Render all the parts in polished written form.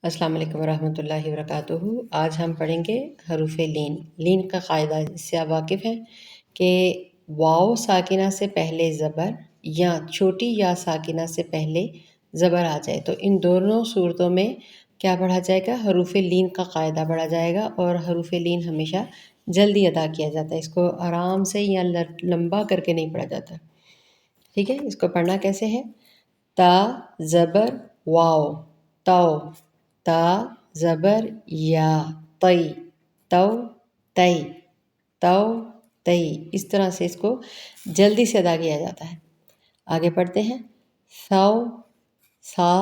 السلام علیکم ورحمۃ اللہ وبرکاتہ۔ آج ہم پڑھیں گے حروف لین۔ لین کا قاعدہ اس سے آپ واقف ہیں کہ واو ساکنہ سے پہلے زبر یا چھوٹی یا ساکنہ سے پہلے زبر آ جائے تو ان دونوں صورتوں میں کیا پڑھا جائے گا؟ حروف لین کا قاعدہ پڑھا جائے گا، اور حروف لین ہمیشہ جلدی ادا کیا جاتا ہے، اس کو آرام سے یا لمبا کر کے نہیں پڑھا جاتا۔ ٹھیک ہے، اس کو پڑھنا کیسے ہے؟ تا زبر واو تو، تا زبر یا طی تو تئی تو تئی، اس طرح سے اس کو جلدی سے ادا کیا جاتا ہے۔ آگے پڑھتے ہیں۔ ثو سا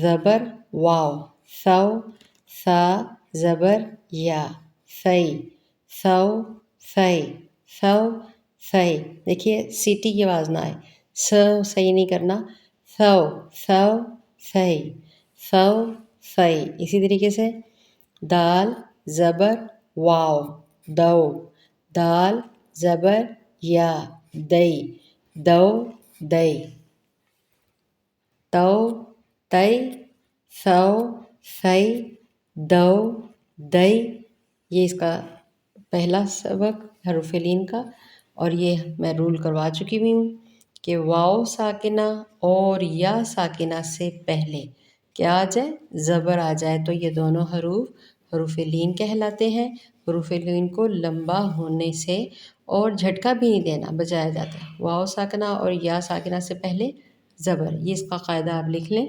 زبر واو ثو، سا زبر یا ثی ثو ثی ثو ثی۔ دیکھیے سیٹی کی آواز نہ آئے، صحیح نہیں کرنا، ثو ثو ثی ثو ثی۔ اسی طریقے سے دال زبر واو دو، دال زبر یا دئی دو دئی تو تئی ثو ثی دو دئی۔ یہ اس کا پہلا سبق حروف لین کا، اور یہ میں رول کروا چکی ہوئی ہوں کہ واو ساکنہ اور یا ساکنہ سے پہلے کیا آ جائے؟ زبر آ جائے تو یہ دونوں حروف لین کہلاتے ہیں۔ حروف لین کو لمبا ہونے سے اور جھٹکا بھی نہیں دینا بجایا جاتا ہے۔ واو ساکنہ اور یا ساکنہ سے پہلے زبر، یہ اس کا قاعدہ آپ لکھ لیں۔